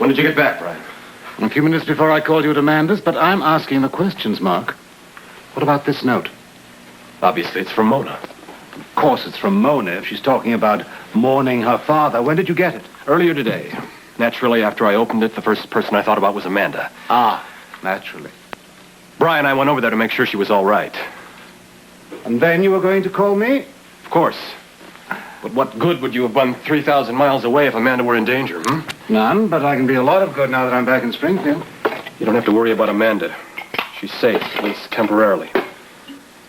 When did you get back, Brian? A few minutes before I called you at Amanda's, but I'm asking the questions, Mark. What about this note? Obviously, it's from Mona. Of course it's from Mona if she's talking about mourning her father. When did you get it? Earlier today. Naturally, after I opened it, the first person I thought about was Amanda. Ah, naturally. Brian, I went over there to make sure she was all right. And then you were going to call me? Of course. But what good would you have done 3,000 miles away if Amanda were in danger, None, but I can be a lot of good now that I'm back in Springfield. You don't have to worry about Amanda. She's safe, at least temporarily.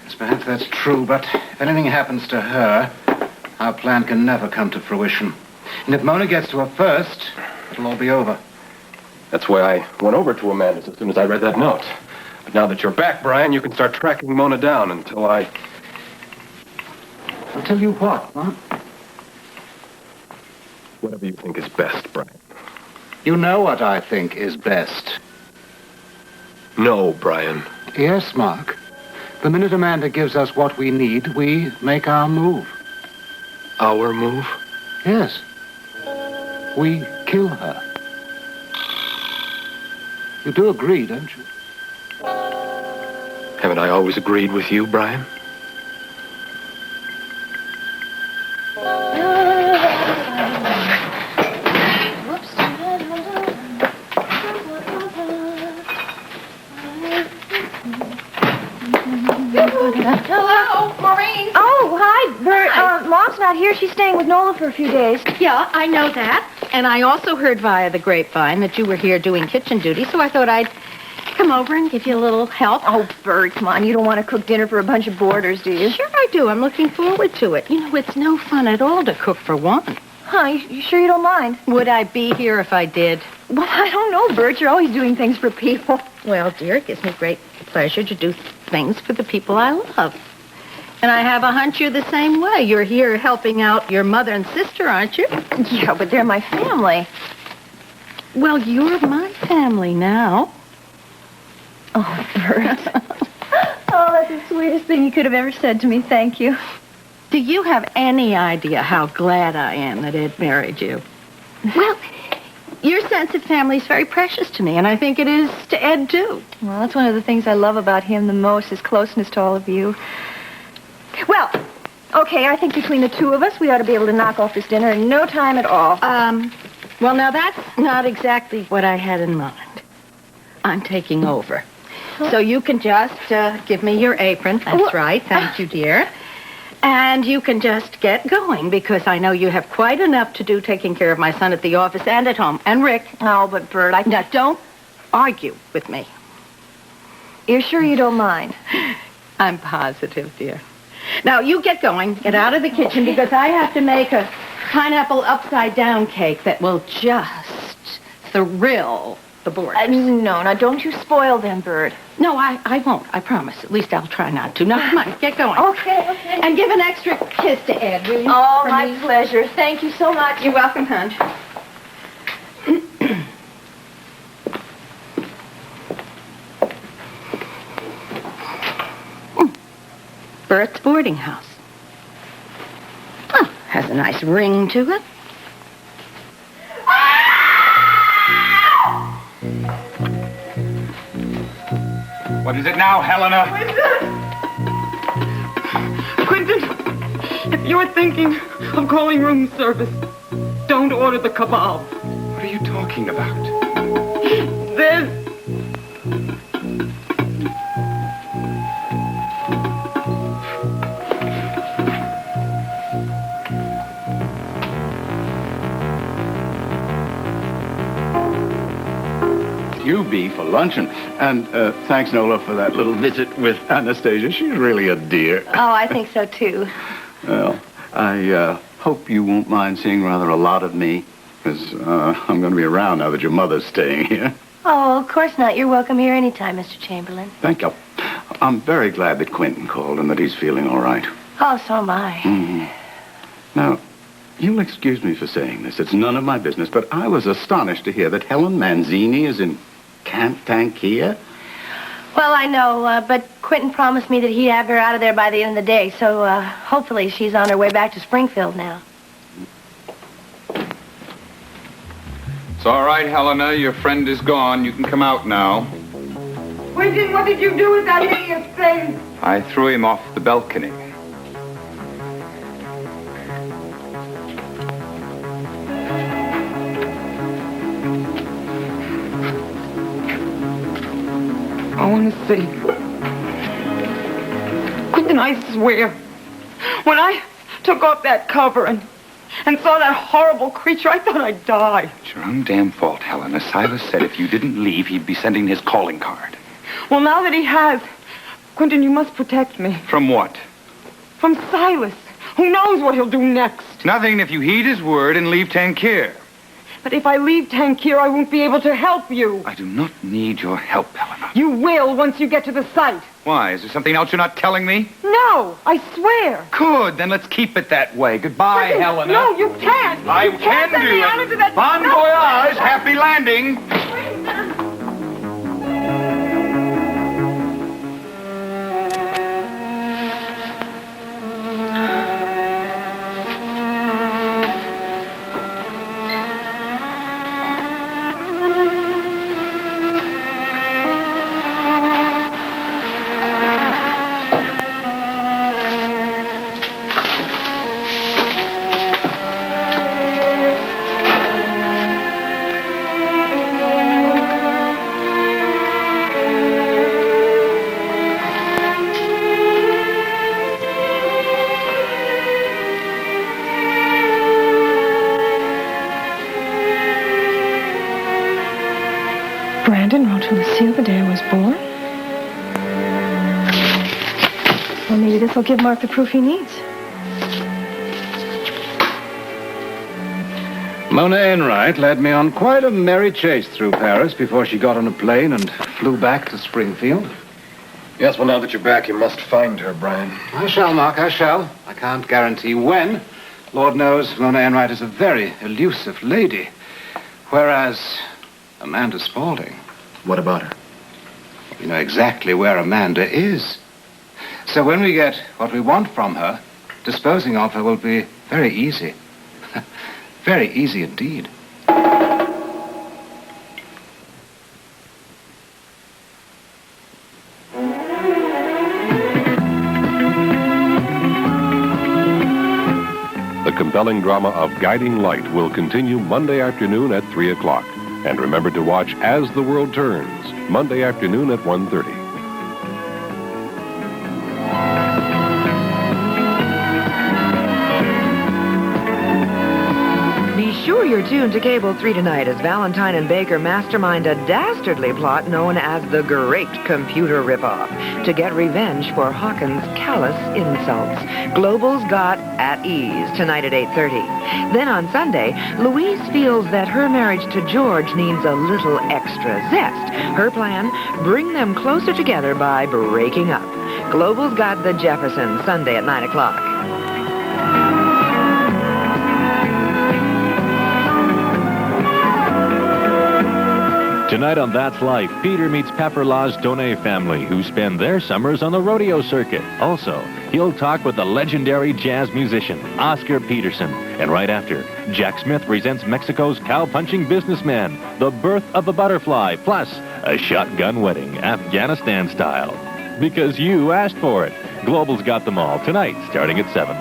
Yes, perhaps that's true, but if anything happens to her, our plan can never come to fruition. And if Mona gets to her first, it'll all be over. That's why I went over to Amanda's as soon as I read that note. But now that you're back, Brian, you can start tracking Mona down until I'll tell you what, huh? Whatever you think is best, Brian. You know what I think is best. No, Brian. Yes, Mark. The minute Amanda gives us what we need, we make our move. Our move? Yes. We kill her. You do agree, don't you? Haven't I always agreed with you, Brian? Hello, Maureen. Oh, hi, Bert. Hi. Mom's not here. She's staying with Nola for a few days. Yeah, I know that. And I also heard via the grapevine that you were here doing kitchen duty, so I thought I'd come over and give you a little help. Oh, Bert, come on. You don't want to cook dinner for a bunch of boarders, do you? Sure I do. I'm looking forward to it. You know, it's no fun at all to cook for one. Huh, you sure you don't mind? Would I be here if I did? Well, I don't know, Bert. You're always doing things for people. Well, dear, it gives me great pleasure to do things for the people I love. And I have a hunch you're the same way. You're here helping out your mother and sister, aren't you? Yeah, but they're my family. Well, you're my family now. Oh, Bert. Oh, that's the sweetest thing you could have ever said to me. Thank you. Do you have any idea how glad I am that Ed married you? Well, your sense of family is very precious to me, and I think it is to Ed, too. Well, that's one of the things I love about him the most, his closeness to all of you. Well, okay, I think between the two of us, we ought to be able to knock off this dinner in no time at all. Well, now, that's not exactly what I had in mind. I'm taking over. So you can just give me your apron. That's right. Thank you, dear. And you can just get going, because I know you have quite enough to do taking care of my son at the office and at home. And Rick. Oh, but Bert, Now, don't argue with me. You're sure you don't mind? I'm positive, dear. Now, you get going. Get out of the kitchen, because I have to make a pineapple upside-down cake that will just thrill the boarders. No, don't you spoil them, Bert. No, I won't. I promise. At least I'll try not to. Now, come on, get going. Okay. And give an extra kiss to Ed, will you? Oh, my pleasure. Thank you so much. You're welcome, hon. Bert's boarding house. Oh, has a nice ring to it. What is it now, Helena? Quentin, if you're thinking of calling room service, don't order the kebab. What are you talking about? There's... You be for luncheon. And thanks, Nola, for that little visit with Anastasia. She's really a dear. Oh, I think so, too. Well, I hope you won't mind seeing rather a lot of me, because I'm going to be around now that your mother's staying here. Oh, of course not. You're welcome here anytime, Mr. Chamberlain. Thank you. I'm very glad that Quentin called and that he's feeling all right. Oh, so am I. Mm-hmm. Now, you'll excuse me for saying this. It's none of my business, but I was astonished to hear that Helen Manzini is in Camp Tankia. Well, I know, but Quentin promised me that he'd have her out of there by the end of the day, so hopefully she's on her way back to Springfield now. all right, Helena. Your friend is gone. You can come out now. Quentin, what did you do with that hideous thing? I threw him off the balcony. I want to see. Quentin, I swear, when I took off that cover and saw that horrible creature, I thought I'd die. It's your own damn fault, Helena. Silas said if you didn't leave, he'd be sending his calling card. Well, now that he has, Quentin, you must protect me. From what? From Silas. Who knows what he'll do next? Nothing if you heed his word and leave Tangier. But if I leave Tangier, I won't be able to help you. I do not need your help, Helena. You will once you get to the site. Why? Is there something else you're not telling me? No, I swear. Good. Then let's keep it that way. Goodbye, Quentin, Helena. No, you can't. I You can't can send do me it. out into that... Bon No. voyage. Happy landing. Brandon wrote to Lucille the day I was born. Well, maybe this will give Mark the proof he needs. Mona Enright led me on quite a merry chase through Paris before she got on a plane and flew back to Springfield. Yes, well, now that you're back, you must find her, Brian. I shall, Mark, I shall. I can't guarantee when. Lord knows Mona Enright is a very elusive lady. Whereas Amanda Spaulding, What about her? we know exactly where Amanda is. So when we get what we want from her, disposing of her will be very easy. Very easy indeed. The compelling drama of Guiding Light will continue Monday afternoon at 3 o'clock. And remember to watch As the World Turns, Monday afternoon at 1:30. Be sure you're tuned to Cable 3 tonight as Valentine and Baker mastermind a dastardly plot known as the Great Computer Ripoff to get revenge for Hawkins' callous insults. Global's got At Ease tonight at 8:30. Then on Sunday, Louise feels that her marriage to George needs a little extra zest. Her plan, bring them closer together by breaking up. Global's got The Jeffersons Sunday at 9 o'clock. Tonight on That's Life, Peter meets Pepperlaw's Donay family, who spend their summers on the rodeo circuit. Also, he'll talk with the legendary jazz musician, Oscar Peterson. And right after, Jack Smith presents Mexico's cow-punching businessman, The Birth of a Butterfly, plus a shotgun wedding, Afghanistan style. Because you asked for it. Global's got them all tonight, starting at 7.